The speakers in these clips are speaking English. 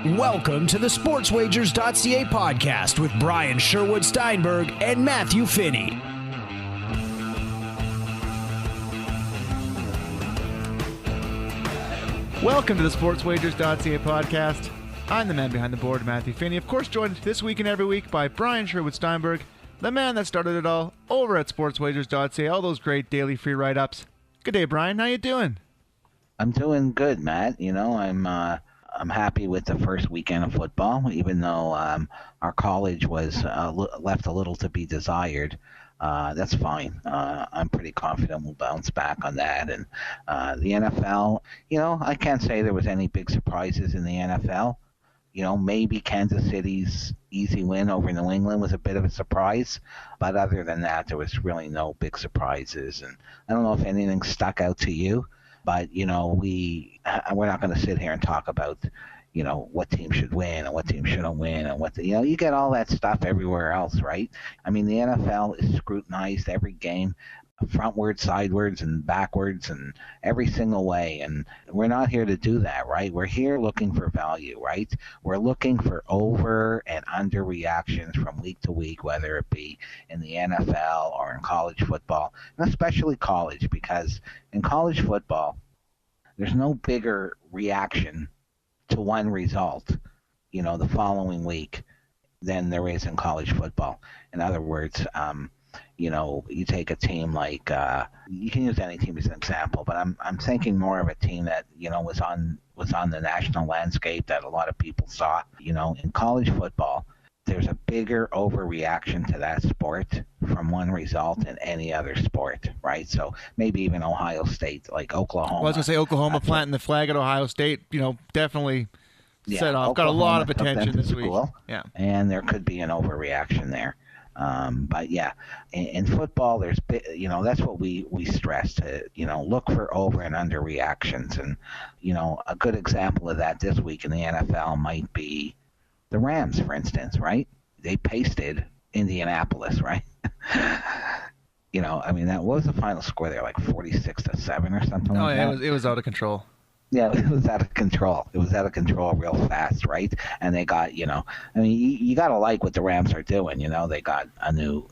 Welcome to the Sportswagers.ca podcast with Brian Sherwood Steinberg and Matthew Finney. Welcome to the Sportswagers.ca podcast. I'm the man behind the board, Matthew Finney. Of course, joined this week and every week by Brian Sherwood Steinberg, the man that started it all over at Sportswagers.ca, all those great daily free write-ups. Good day, Brian. How you doing? I'm doing good, Matt. You know, I'm happy with the first weekend of football, even though our college was left a little to be desired. That's fine. I'm pretty confident we'll bounce back on that. And the NFL, you know, I can't say there was any big surprises in the NFL. You know, maybe Kansas City's easy win over New England was a bit of a surprise. But other than that, there was really no big surprises. And I don't know if anything stuck out to you. But, you know, we're not going to sit here and talk about, you know, what team should win and what team shouldn't win and you know, you get all that stuff everywhere else, right? I mean, the NFL is scrutinized every game, frontwards, sidewards, and backwards, and every single way. And we're not here to do that, right? We're here looking for value, right? We're looking for over and under reactions from week to week, whether it be in the NFL or in college football, and especially college, because in college football, there's no bigger reaction to one result, you know, the following week than there is in college football. In other words, you know, you take a team like you can use any team as an example, but I'm thinking more of a team that, you know, was on the national landscape that a lot of people saw. You know, in college football, there's a bigger overreaction to that sport from one result than any other sport, right? So maybe even Ohio State, like Oklahoma. Well, I was going to say Oklahoma planting the flag at Ohio State, you know, definitely set off. Got a lot of attention this week. Yeah. And there could be an overreaction there. But yeah, in football, there's, you know, that's what we stress to, you know, look for over and under reactions. And, you know, a good example of that this week in the NFL might be the Rams, for instance, right? They pasted Indianapolis, right? You know, I mean, what was the final score there, like 46-7 or something like that? It was out of control. Yeah, it was out of control. It was out of control real fast, right? And they got, you know, I mean, you got to like what the Rams are doing. You know, they got a new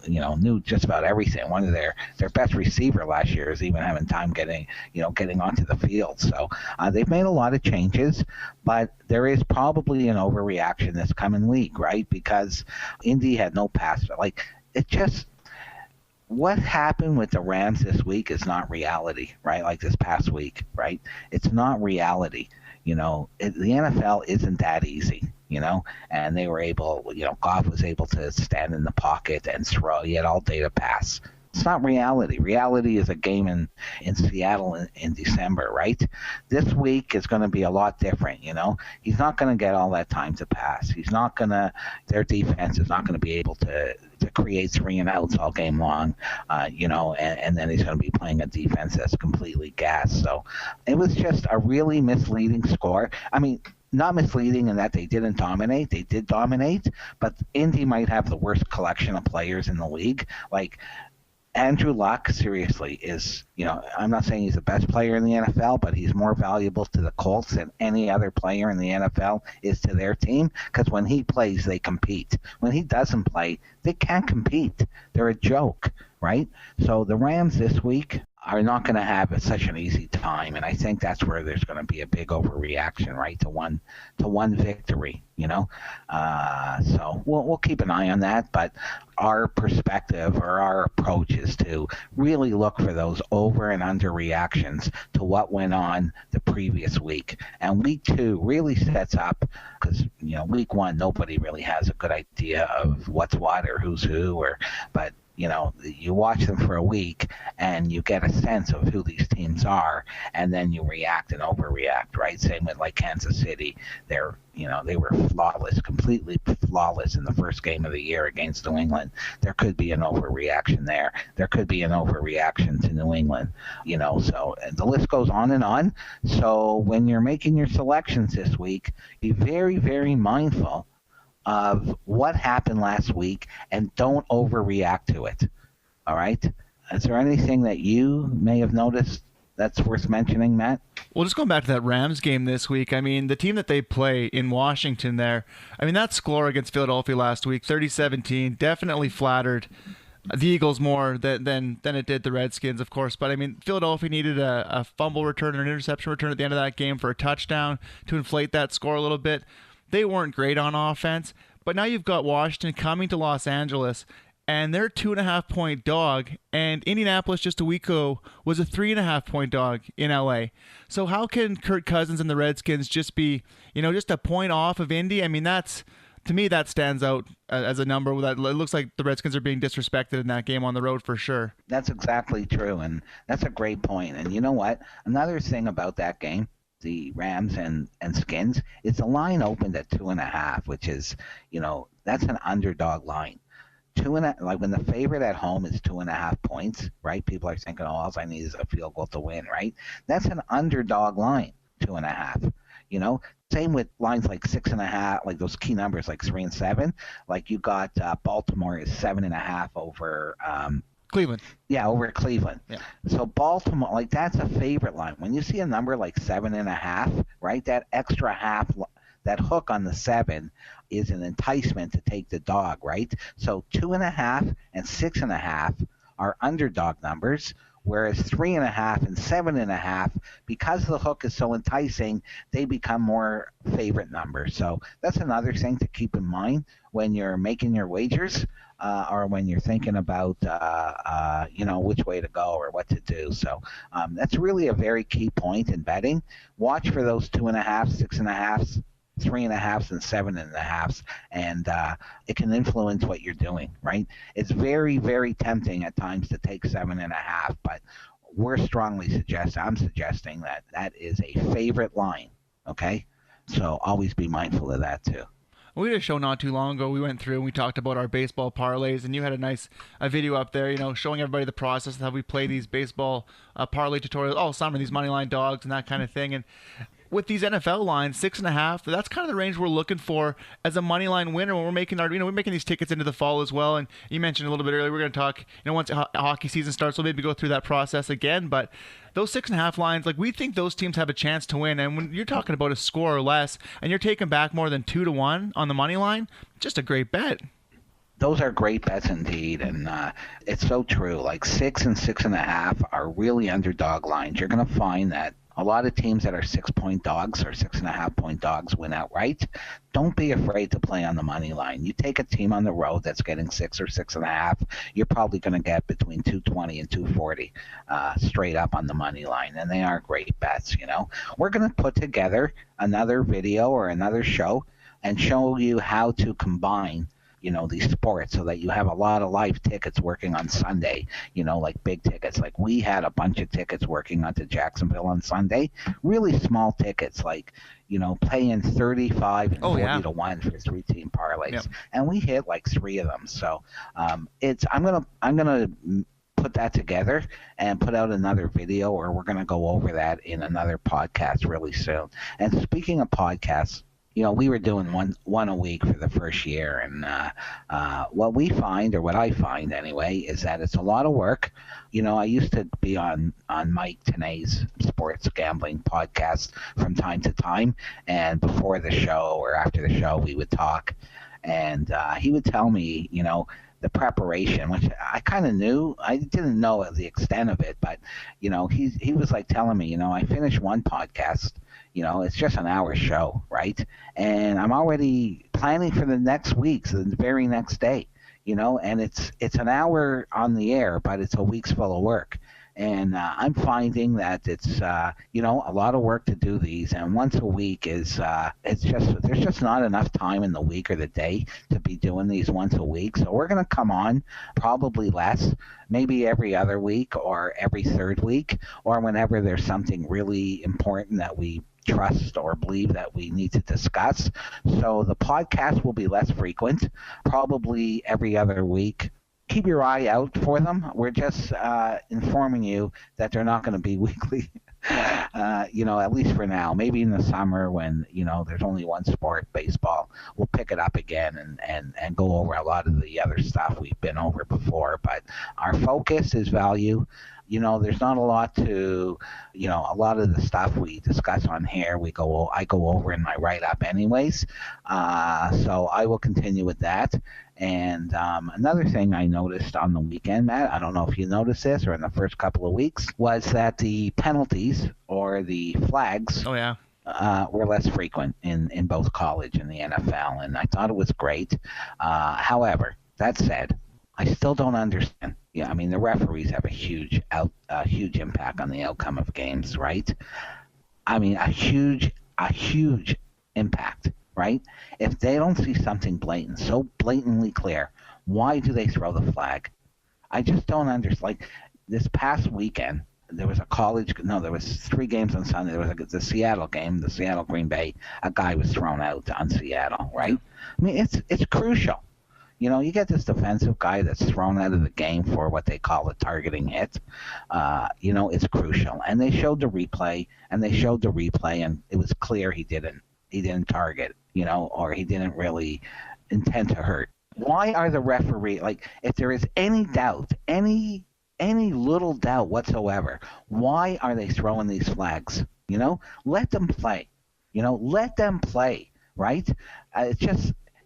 just about everything. One of their best receiver last year is even having time getting onto the field. So they've made a lot of changes, but there is probably an overreaction this coming week, right? Because Indy had no pass. Like, it just... What happened with the Rams this week is not reality, right? Like this past week, right? It's not reality. You know, the NFL isn't that easy, you know? And they were able, you know, Goff was able to stand in the pocket and throw. He had all day to pass. It's not reality. Reality is a game in Seattle in December, right? This week is going to be a lot different, you know? He's not going to get all that time to pass. Their defense is not going to be able to create 3 and outs all game long, you know, and then he's going to be playing a defense that's completely gassed. So it was just a really misleading score. I mean, not misleading in that they didn't dominate. They did dominate, but Indy might have the worst collection of players in the league. Like, Andrew Luck, seriously, is, you know, I'm not saying he's the best player in the NFL, but he's more valuable to the Colts than any other player in the NFL is to their team, because when he plays, they compete. When he doesn't play, they can't compete. They're a joke, right? So the Rams this week are not going to have such an easy time, and I think that's where there's going to be a big overreaction, right, to one victory, you know. So we'll keep an eye on that, but our perspective or our approach is to really look for those over and under reactions to what went on the previous week. And week 2 really sets up, because, you know, week 1 nobody really has a good idea of what's what or who's who, but you know, you watch them for a week and you get a sense of who these teams are, and then you react and overreact, right? Same with like Kansas City. They were flawless, completely flawless in the first game of the year against New England. There could be an overreaction there. There could be an overreaction to New England, you know, so the list goes on and on. So when you're making your selections this week, be very, very mindful of what happened last week and don't overreact to it. All right? Is there anything that you may have noticed that's worth mentioning, Matt? Well, just going back to that Rams game this week, I mean, the team that they play in Washington there, I mean, that score against Philadelphia last week, 30-17, definitely flattered the Eagles more than it did the Redskins, of course. But, I mean, Philadelphia needed a fumble return or an interception return at the end of that game for a touchdown to inflate that score a little bit. They weren't great on offense. But now you've got Washington coming to Los Angeles, and they're a 2.5-point dog, and Indianapolis just a week ago was a 3.5-point dog in LA. So how can Kirk Cousins and the Redskins just be, just a point off of Indy? I mean, to me, that stands out as a number. That it looks like the Redskins are being disrespected in that game on the road for sure. That's exactly true, and that's a great point. And you know what? Another thing about that game, the Rams and Skins, is the line opened at 2.5, which is, that's an underdog line. Like when the favorite at home is 2.5 points, right? People are thinking, all I need is a field goal to win, right? That's an underdog line, 2.5. Same with lines like 6.5, like those key numbers like 3 and 7. Like you got Baltimore is 7.5 over Cleveland. Yeah, over Cleveland. Yeah. So Baltimore, like that's a favorite line. When you see a number like 7.5, right? That extra half, that hook on the 7 is an enticement to take the dog, right? So 2.5 and 6.5 are underdog numbers, whereas 3.5 and 7.5, because the hook is so enticing, they become more favorite numbers. So that's another thing to keep in mind when you're making your wagers, or when you're thinking about, which way to go or what to do. So that's really a very key point in betting. Watch for those 2.5, 6.5, 3.5, and 7.5, and it can influence what you're doing, right? It's very, very tempting at times to take 7.5, but I'm suggesting that is a favorite line, okay? So always be mindful of that too. We did a show not too long ago. We went through and we talked about our baseball parlays, and you had a video up there, showing everybody the process of how we play these baseball parlay tutorials all summer, these money line dogs and that kind of thing. And with these NFL lines, 6.5, that's kind of the range we're looking for as a money line winner when we're making we're making these tickets into the fall as well. And you mentioned a little bit earlier, we're going to talk, once hockey season starts, we'll maybe go through that process again. But those 6.5 lines, like, we think those teams have a chance to win. And when you're talking about a score or less, and you're taking back more than 2-1 on the money line, just a great bet. Those are great bets indeed, and it's so true. Like 6 and 6.5 are really underdog lines. You're going to find that a lot of teams that are 6-point dogs or 6.5-point dogs win outright. Don't be afraid to play on the money line. You take a team on the road that's getting 6 or 6.5, you're probably going to get between 220 and 240 straight up on the money line, and they are great bets. We're going to put together another video or another show and show you how to combine these sports so that you have a lot of live tickets working on Sunday, like big tickets. Like we had a bunch of tickets working onto Jacksonville on Sunday, really small tickets, like, playing 35 and 40 to 1 for 3-team parlays. Yep. And we hit like 3 of them. So I'm going to put that together and put out another video, or we're going to go over that in another podcast really soon. And speaking of podcasts, we were doing one a week for the first year, and what I find anyway, is that it's a lot of work. I used to be on Mike Tenay's sports gambling podcast from time to time, and before the show or after the show, we would talk, and he would tell me, the preparation, which I kind of knew. I didn't know the extent of it, but he was like telling me, I finished one podcast. It's just an hour show, right? And I'm already planning for the next week, so the very next day, and it's an hour on the air, but it's a week's full of work. And I'm finding that it's, a lot of work to do these. And once a week is, there's just not enough time in the week or the day to be doing these once a week. So we're going to come on probably less, maybe every other week or every third week, or whenever there's something really important that we trust or believe that we need to discuss. So the podcast will be less frequent, probably every other week. Keep your eye out for them. We're just informing you that they're not going to be weekly, at least for now. Maybe in the summer when, there's only one sport, baseball, we'll pick it up again and go over a lot of the other stuff we've been over before. But our focus is value. there's not a lot to, a lot of the stuff we discuss on here, I go over in my write-up anyways. So I will continue with that. And another thing I noticed on the weekend, Matt, I don't know if you noticed this or in the first couple of weeks, was that the penalties or the flags were less frequent in both college and the NFL. And I thought it was great. However, that said, I still don't understand. Yeah, I mean, the referees have a huge impact on the outcome of games, right? I mean, a huge impact, right? If they don't see something blatant, so blatantly clear, why do they throw the flag? I just don't understand. Like this past weekend, there was there was 3 games on Sunday. There was the Seattle game, the Seattle Green Bay. A guy was thrown out on Seattle, right? I mean, it's crucial. You get this defensive guy that's thrown out of the game for what they call a targeting hit. It's crucial. And they showed the replay, and it was clear he didn't target, or he didn't really intend to hurt. Why are the referee, like, if there is any doubt, any little doubt whatsoever, why are they throwing these flags? Let them play. Let them play, right?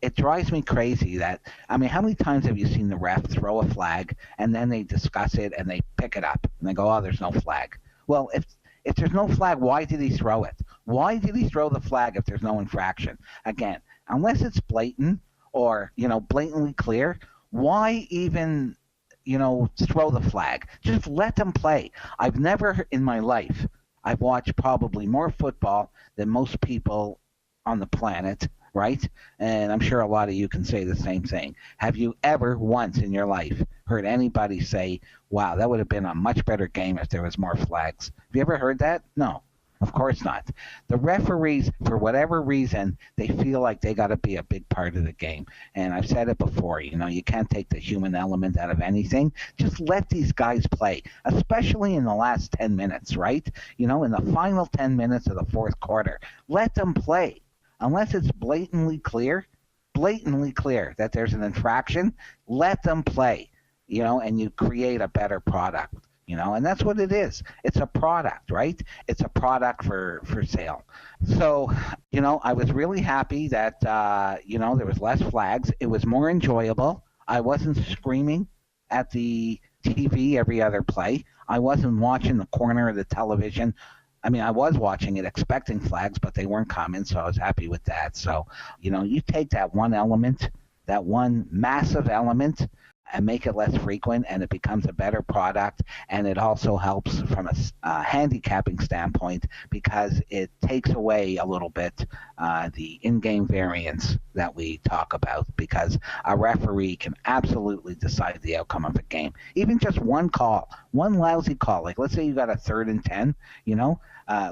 It drives me crazy that, I mean, how many times have you seen the ref throw a flag and then they discuss it and they pick it up and they go, oh, there's no flag. Well, if there's no flag, why did he throw it? Why did he throw the flag if there's no infraction? Again, unless it's blatant or, blatantly clear, why even, throw the flag? Just let them play. I've never in my life, I've watched probably more football than most people on the planet, right? And I'm sure a lot of you can say the same thing. Have you ever once in your life heard anybody say, wow, that would have been a much better game if there was more flags? Have you ever heard that? No, of course not. The referees, for whatever reason, they feel like they got to be a big part of the game. And I've said it before, you can't take the human element out of anything. Just let these guys play, especially in the last 10 minutes, right? In the final 10 minutes of the fourth quarter. Let them play. Unless it's blatantly clear that there's an infraction, let them play, and you create a better product, and that's what it is. It's a product, right? It's a product for sale. So, I was really happy that, there was less flags. It was more enjoyable. I wasn't screaming at the TV every other play. I wasn't watching the corner of the television. I mean, I was watching it expecting flags, but they weren't coming, so I was happy with that. So, you take that one element, that one massive element, and make it less frequent, and it becomes a better product, and it also helps from a handicapping standpoint because it takes away a little bit the in-game variance that we talk about, because a referee can absolutely decide the outcome of a game. Even just one call, one lousy call, like let's say you got a 3rd and 10,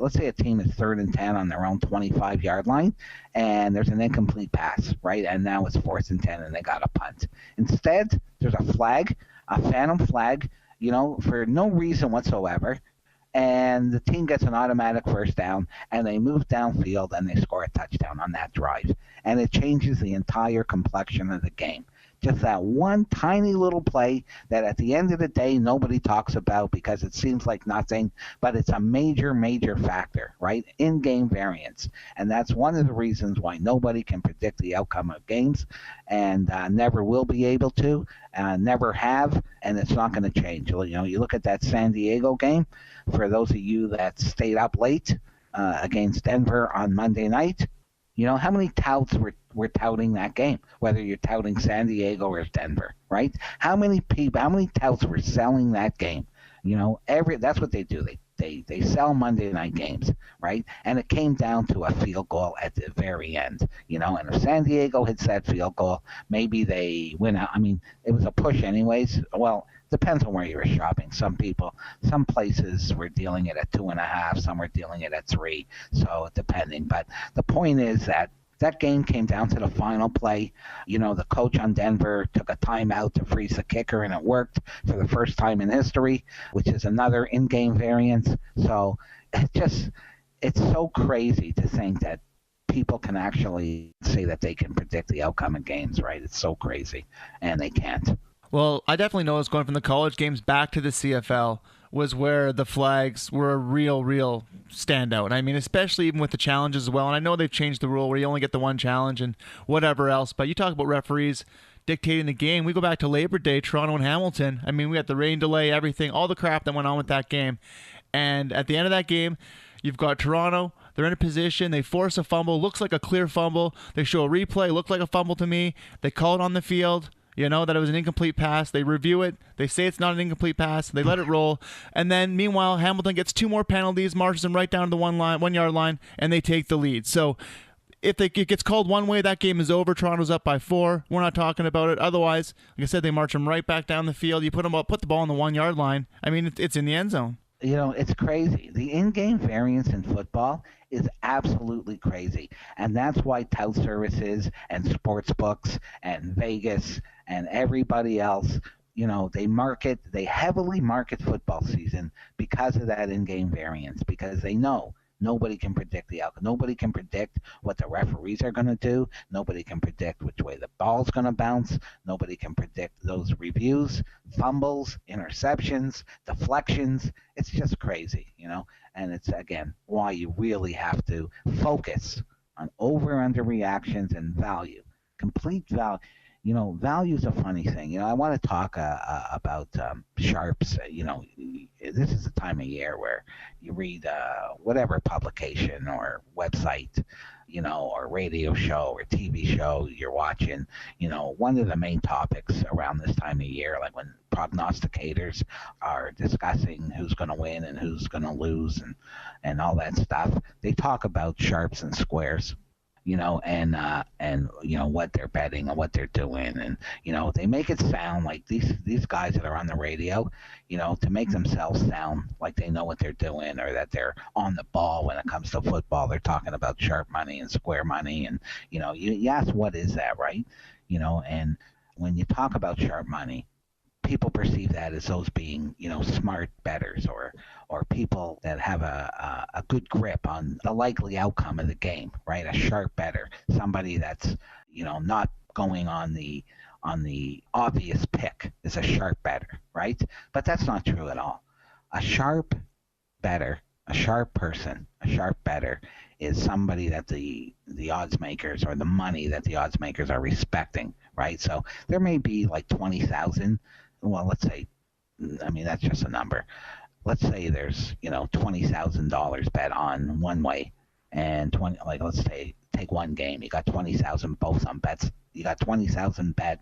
let's say a team is 3rd and 10 on their own 25-yard line, and there's an incomplete pass, right? And now it's 4th and 10, and they got a punt. Instead, there's a flag, a phantom flag, for no reason whatsoever, and the team gets an automatic first down, and they move downfield, and they score a touchdown on that drive. And it changes the entire complexion of the game. Just that one tiny little play that at the end of the day nobody talks about because it seems like nothing, but it's a major, major factor, right? In-game variance. And that's one of the reasons why nobody can predict the outcome of games and never will be able to, never have, and it's not going to change. You look at that San Diego game, for those of you that stayed up late against Denver on Monday night, how many touts were touting that game, whether you're touting San Diego or Denver, right? How many touts were selling that game? That's what they do. They sell Monday night games, right? And it came down to a field goal at the very end, and if San Diego hits that field goal, maybe they win out. I mean, it was a push anyways. Well, depends on where you were shopping. Some places were dealing it at 2.5, some were dealing it at 3, so depending. But the point is that game came down to the final play. The coach on Denver took a timeout to freeze the kicker, and it worked for the first time in history, which is another in-game variance. So it's so crazy to think that people can actually say that they can predict the outcome of games, right? It's so crazy, and they can't. Well, I definitely noticed going from the college games back to the CFL was where the flags were a real standout. I mean, especially even with the challenges as well. And I know they've changed the rule where you only get the one challenge and whatever else. But you talk about referees dictating the game. We go back to Labor Day, Toronto and Hamilton. I mean, we had the rain delay, everything, all the crap that went on with that game. And at the end of that game, you've got Toronto. They're in a position. They force a fumble. Looks like a clear fumble. They show a replay. Looked like a fumble to me. They call it on the field. That it was an incomplete pass. They review it. They say it's not an incomplete pass. They let it roll. And then, meanwhile, Hamilton gets 2 more penalties, marches them right down to the 1 yard line, and they take the lead. So if it gets called one way, that game is over. Toronto's up by 4. We're not talking about it. Otherwise, like I said, they march them right back down the field. You put the ball on the 1 yard line. I mean, it's in the end zone. It's crazy. The in-game variance in football is absolutely crazy. And that's why tout services and sports books and Vegas and everybody else, they heavily market football season because of that in-game variance, because they know nobody can predict the outcome. Nobody can predict what the referees are going to do. Nobody can predict which way the ball's going to bounce. Nobody can predict those reviews, fumbles, interceptions, deflections. It's just crazy, And it's, again, why you really have to focus on over-under reactions and value, complete value. Value is a funny thing. I want to talk about sharps. This is the time of year where you read whatever publication or website, or radio show or TV show you're watching. One of the main topics around this time of year, like when prognosticators are discussing who's going to win and who's going to lose and all that stuff, they talk about sharps and squares. And what they're betting and what they're doing, and they make it sound like these guys that are on the radio, to make themselves sound like they know what they're doing or that they're on the ball when it comes to football. They're talking about sharp money and square money, and you ask, what is that, right? And when you talk about sharp money, people perceive that as those being, smart bettors or people that have a good grip on the likely outcome of the game, right? A sharp bettor, somebody that's, not going on the obvious pick is a sharp bettor, right? But that's not true at all. A sharp bettor, a sharp person, a sharp bettor is somebody that the odds makers or the money that the odds makers are respecting, right? So there may be like 20,000. Well, let's say, that's just a number. Let's say there's, $20,000 bet on one way, and let's say, take one game. You got 20,000 both on bets. You got 20,000 bet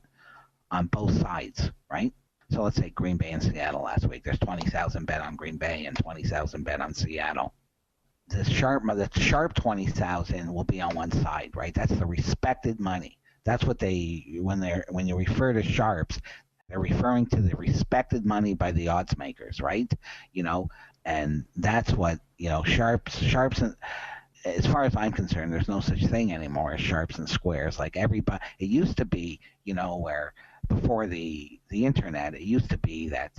on both sides, right? So let's say Green Bay and Seattle last week. There's 20,000 bet on Green Bay and 20,000 bet on Seattle. The sharp 20,000 will be on one side, right? That's the respected money. That's what when you refer to sharps, they're referring to the respected money by the odds makers, right? And that's what, sharps, and as far as I'm concerned, there's no such thing anymore as sharps and squares. Like everybody, it used to be, where before the internet, it used to be that,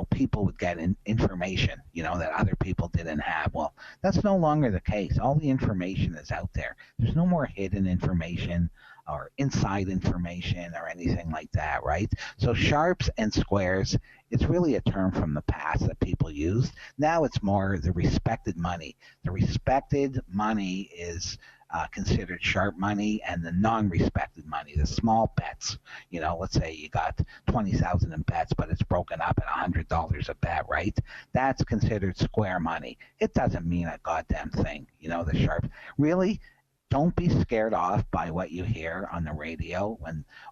people would get information, that other people didn't have. Well, that's no longer the case. All the information is out there. There's no more hidden information or inside information or anything like that, right? So sharps and squares, it's really a term from the past that people used. Now it's more the respected money. The respected money is considered sharp money, and the non-respected money, the small bets, let's say you got 20,000 in bets, but it's broken up at $100 a bet, right? That's considered square money. It doesn't mean a goddamn thing, the sharp. Really, don't be scared off by what you hear on the radio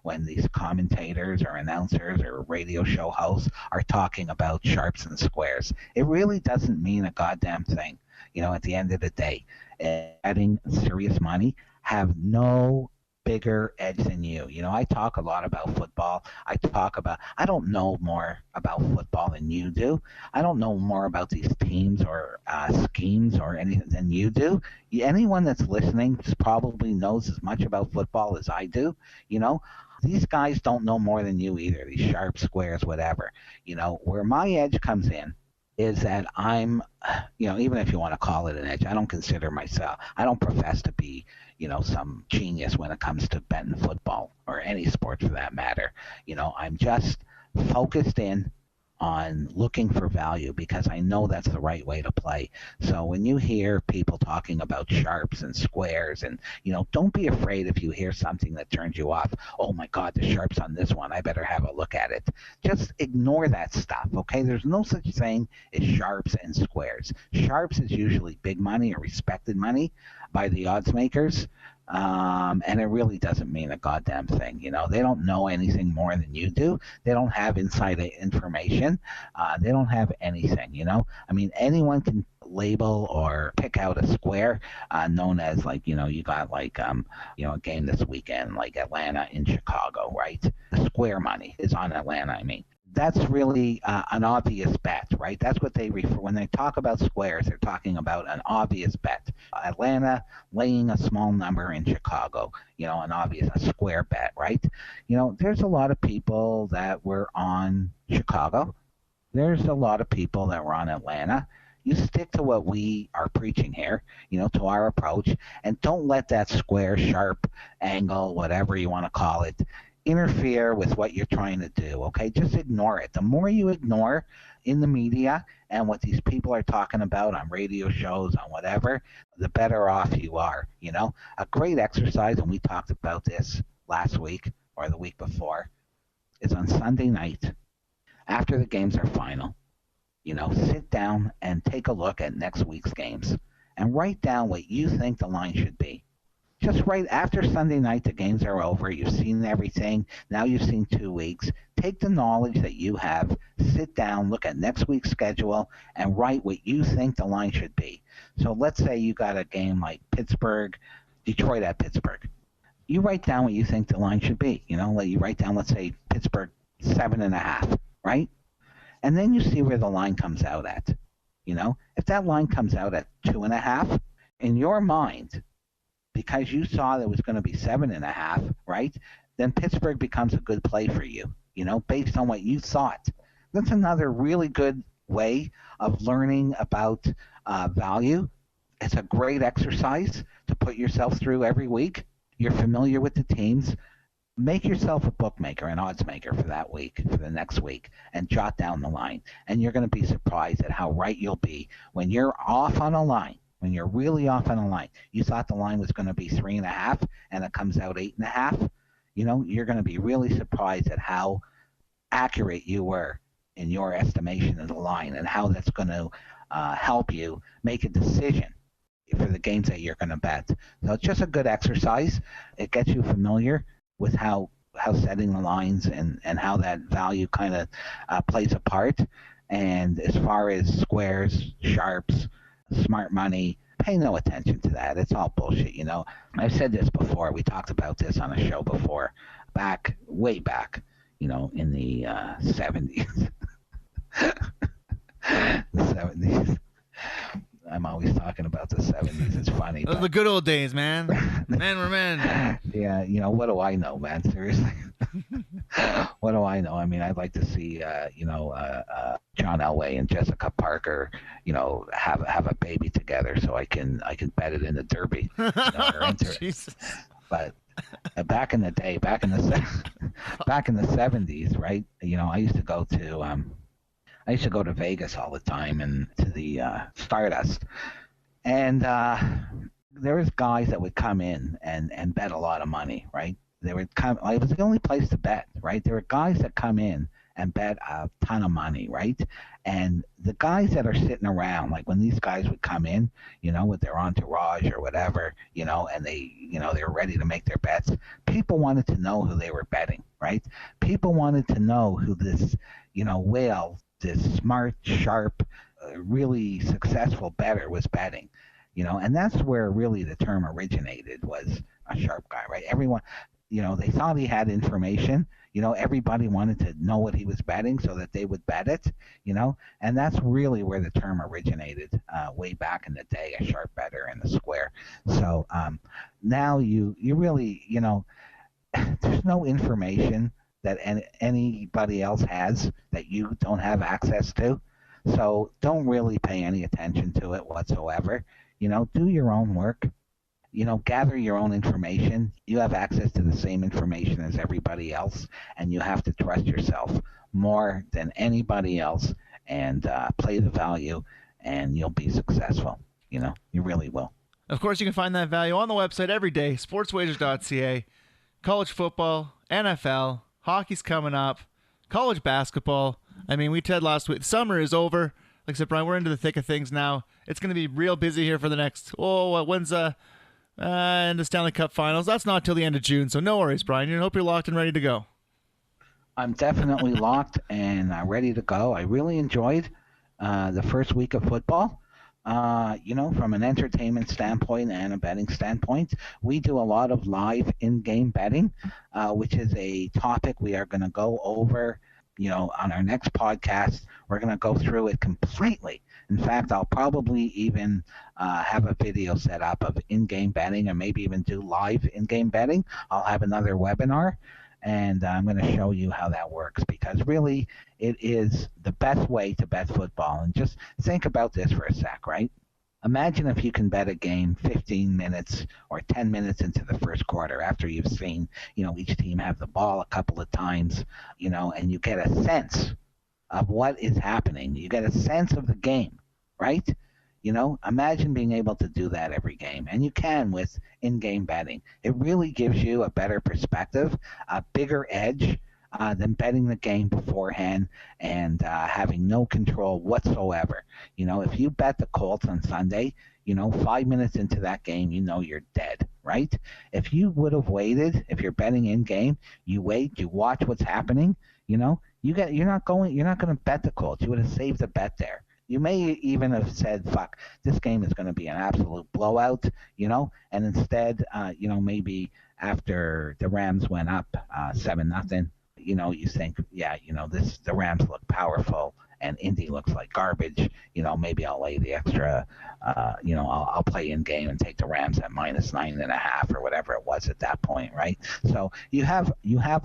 when these commentators or announcers or radio show hosts are talking about sharps and squares. It really doesn't mean a goddamn thing. At the end of the day, betting serious money have no bigger edge than you. I talk a lot about football. I don't know more about football than you do. I don't know more about these teams or schemes or anything than you do. Anyone that's listening probably knows as much about football as I do. These guys don't know more than you either, these sharp squares, whatever. Where my edge comes in is that I'm, even if you want to call it an edge, I don't profess to be, some genius when it comes to betting football or any sport for that matter. I'm just focused in on looking for value because I know that's the right way to play. So when you hear people talking about sharps and squares and, don't be afraid if you hear something that turns you off. Oh my God, the sharps on this one. I better have a look at it. Just ignore that stuff, okay? There's no such thing as sharps and squares. Sharps is usually big money or respected money by the odds makers. And it really doesn't mean a goddamn thing. They don't know anything more than you do. They don't have inside information. They don't have anything. I mean, anyone can label or pick out a square known as you got a game this weekend like Atlanta in Chicago, right? The square money is on Atlanta, I mean. That's really an obvious bet, right? That's what they refer when they talk about squares. They're talking about an obvious bet. Atlanta laying a small number in Chicago, a square bet, right? There's a lot of people that were on Chicago. There's a lot of people that were on Atlanta. You stick to what we are preaching here, to our approach, and don't let that square, sharp, angle, whatever you want to call it, interfere with what you're trying to do, okay? Just ignore it. The more you ignore in the media and what these people are talking about on radio shows, on whatever, the better off you are, A great exercise, and we talked about this last week or the week before, is on Sunday night, after the games are final, sit down and take a look at next week's games and write down what you think the line should be. Just right after Sunday night, the games are over. You've seen everything. Now you've seen 2 weeks. Take the knowledge that you have, sit down, look at next week's schedule, and write what you think the line should be. So let's say you got a game like Detroit at Pittsburgh. You write down what you think the line should be. You write down, let's say, Pittsburgh 7.5, right? And then you see where the line comes out at. If that line comes out at 2.5, in your mind, because you saw that was going to be 7.5, right? Then Pittsburgh becomes a good play for you, based on what you thought. That's another really good way of learning about value. It's a great exercise to put yourself through every week. You're familiar with the teams. Make yourself a bookmaker, an odds maker for that week, for the next week, and jot down the line. And you're going to be surprised at how right you'll be when you're off on a line. When you're really off on a line, you thought the line was going to be 3.5 and it comes out 8.5, you're going to be really surprised at how accurate you were in your estimation of the line and how that's going to help you make a decision for the games that you're going to bet. So it's just a good exercise. It gets you familiar with how setting the lines and how that value kind of plays a part. And as far as squares, sharps, smart money, pay no attention to that. It's all bullshit, I've said this before. We talked about this on a show before, way back, in the 70s. The 70s. I'm always talking about the 70s. It's funny. Those are the good old days, man. Men were men. Yeah, what do I know, man? Seriously. What do I know? I mean, I'd like to see, John Elway and Jessica Parker, have a baby together so I can bet it in the Derby. Jesus. But back in the day, back in the 70s, right? I used to go to Vegas all the time and to the Stardust, and there was guys that would come in and bet a lot of money, right? They would come. It was the only place to bet, right? There were guys that come in and bet a ton of money, right? And the guys that are sitting around, like when these guys would come in, with their entourage or whatever, and they were ready to make their bets. People wanted to know who they were betting, right? People wanted to know who this, whale, this smart, sharp, really successful bettor was betting, and that's where really the term originated, was a sharp guy, right? Everyone, they thought he had information, everybody wanted to know what he was betting so that they would bet it, and that's really where the term originated way back in the day, a sharp bettor and a square. So now you really, there's no information that anybody else has that you don't have access to. So don't really pay any attention to it whatsoever. Do your own work gather your own information. You have access to the same information as everybody else, and you have to trust yourself more than anybody else and play the value, and you'll be successful. You really will. Of course, you can find that value on the website every day, Sportswagers.ca. College football, NFL, hockey's coming up, college basketball. I mean, we said last week, summer is over. Like I said, Brian, we're into the thick of things now. It's going to be real busy here for the next, when's in the Stanley Cup Finals? That's not till the end of June, so no worries, Brian. I hope you're locked and ready to go. I'm definitely locked and ready to go. I really enjoyed the first week of football. From an entertainment standpoint and a betting standpoint, we do a lot of live in-game betting, which is a topic we are going to go over, on our next podcast. We're going to go through it completely. In fact, I'll probably even have a video set up of in-game betting, or maybe even do live in-game betting. I'll have another webinar, and I'm going to show you how that works, because really it is the best way to bet football. And just think about this for a sec, right? Imagine if you can bet a game 15 minutes or 10 minutes into the first quarter after you've seen, each team have the ball a couple of times, and you get a sense of what is happening. You get a sense of the game, right? Imagine being able to do that every game, and you can with in-game betting. It really gives you a better perspective, a bigger edge than betting the game beforehand and having no control whatsoever. If you bet the Colts on Sunday, 5 minutes into that game, you're dead, right? If you would have waited, if you're betting in-game, you wait, you watch what's happening, you're not going to bet the Colts. You would have saved the bet there. You may even have said, fuck, this game is going to be an absolute blowout, and instead, maybe after the Rams went up 7-0, you think, the Rams look powerful and Indy looks like garbage. Maybe I'll lay the extra, I'll play in game and take the Rams at -9.5 or whatever it was at that point, right? So you have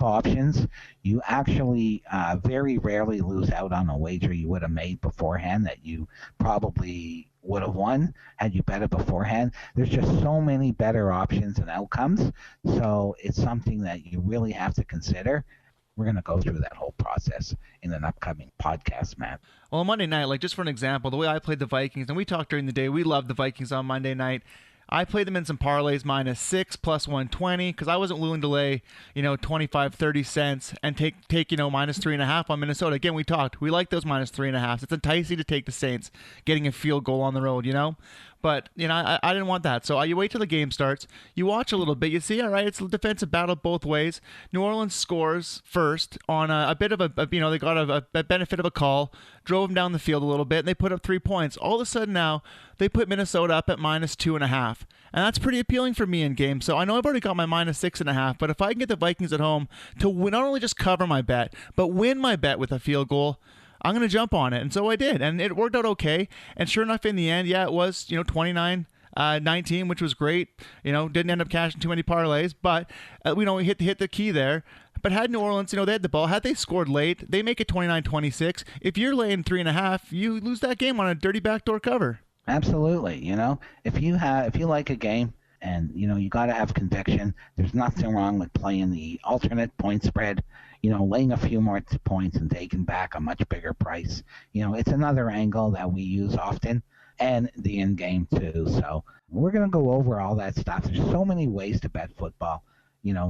options. You actually very rarely lose out on a wager you would have made beforehand that you probably would have won had you bet it beforehand. There's just so many better options and outcomes. So it's something that you really have to consider. We're going to go through that whole process in an upcoming podcast, Matt. Well, on Monday night, just for an example, the way I played the Vikings, and we talked during the day, we loved the Vikings on Monday night. I played them in some parlays, -6 plus 120, because I wasn't willing to lay, 25, 30 cents and take -3.5 on Minnesota. Again, we talked. We like those -3.5. It's enticing to take the Saints getting a field goal on the road, But, I didn't want that. So you wait till the game starts. You watch a little bit. You see, all right, it's a defensive battle both ways. New Orleans scores first on a bit of they got a benefit of a call, drove them down the field a little bit, and they put up 3 points. All of a sudden now, they put Minnesota up at -2.5. And that's pretty appealing for me in game. So I know I've already got my -6.5, but if I can get the Vikings at home to win, not only just cover my bet, but win my bet with a field goal, I'm going to jump on it. And so I did. And it worked out okay. And sure enough, in the end, it was, 29-19, which was great. Didn't end up cashing too many parlays, but, we hit the key there. But had New Orleans, they had the ball. Had they scored late, they make it 29-26. If you're laying 3.5, you lose that game on a dirty backdoor cover. Absolutely. If you like a game, and you got to have conviction. There's nothing wrong with playing the alternate point spread, laying a few more points and taking back a much bigger price. It's another angle that we use often, and the in game too. So we're going to go over all that stuff. There's so many ways to bet football,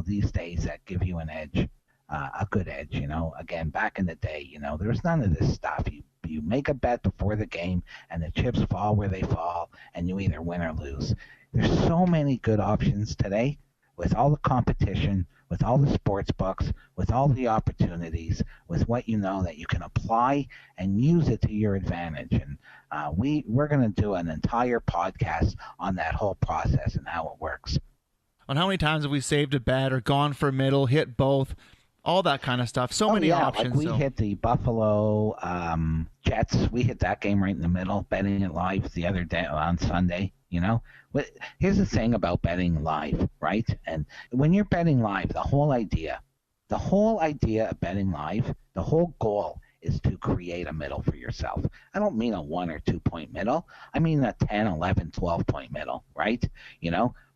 these days that give you an edge, a good edge. Again, back in the day, there was none of this stuff. You make a bet before the game, and the chips fall where they fall, and you either win or lose. There's so many good options today with all the competition, with all the sports books, with all the opportunities, with what that you can apply and use it to your advantage. And we're going to do an entire podcast on that whole process and how it works. On how many times have we saved a bet or gone for a middle, hit both, all that kind of stuff. So many options. We hit the Buffalo Jets. We hit that game right in the middle, betting it live the other day on Sunday. Here's the thing about betting live, right? And when you're betting live, the whole idea of betting live, the whole goal is to create a middle for yourself. I don't mean a 1 or 2 point middle. I mean a 10, 11, 12 point middle, right?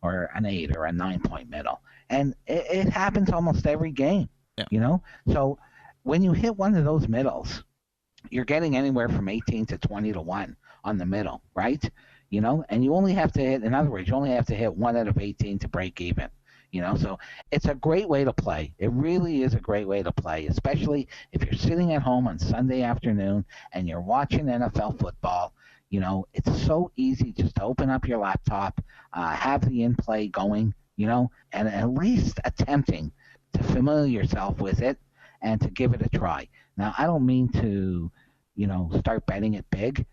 Or an 8 or a 9 point middle. And it happens almost every game, So when you hit one of those middles, you're getting anywhere from 18 to 20 to 1 on the middle, right? And you only have to hit, in other words, you only have to hit 1 out of 18 to break even. So it's a great way to play. It really is a great way to play, especially if you're sitting at home on Sunday afternoon and you're watching NFL football. It's so easy just to open up your laptop, have the in-play going, and at least attempting to familiar yourself with it and to give it a try. Now, I don't mean to, start betting it big.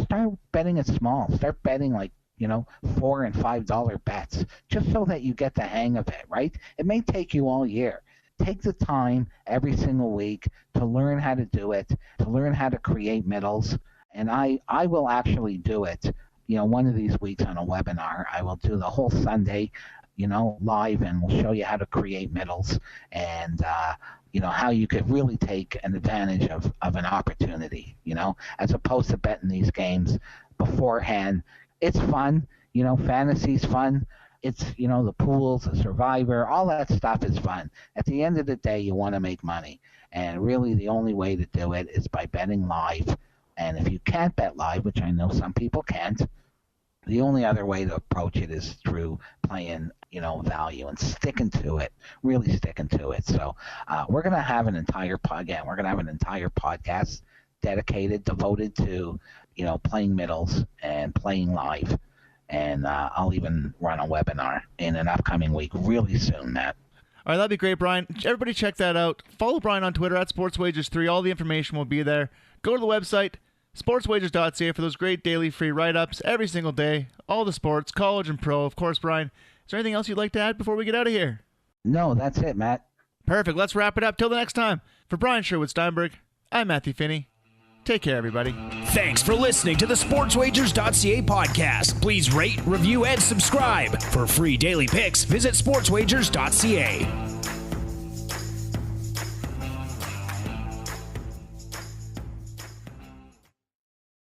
Start betting it small. Start betting like, $4 and $5 bets, just so that you get the hang of it, right? It may take you all year. Take the time every single week to learn how to do it, to learn how to create middles. And I will actually do it, one of these weeks on a webinar. I will do the whole Sunday, live, and we'll show you how to create middles and, how you could really take an advantage of an opportunity, as opposed to betting these games beforehand. It's fun, fantasy's fun. It's, the pools, the survivor, all that stuff is fun. At the end of the day, you want to make money. And really the only way to do it is by betting live. And if you can't bet live, which I know some people can't, the only other way to approach it is through playing, value and sticking to it, really sticking to it. So we're going to have an entire podcast devoted to, playing middles and playing live. And I'll even run a webinar in an upcoming week really soon, Matt. All right, that'd be great, Brian. Everybody check that out. Follow Brian on Twitter at Sportswagers3. All the information will be there. Go to the website, Sportswagers.ca, for those great daily free write-ups every single day. All the sports, college and pro. Of course, Brian, is there anything else you'd like to add before we get out of here? No, that's it, Matt. Perfect. Let's wrap it up. Till the next time. For Brian Sherwood-Steinberg, I'm Matthew Finney. Take care, everybody. Thanks for listening to the Sportswagers.ca podcast. Please rate, review, and subscribe. For free daily picks, visit Sportswagers.ca.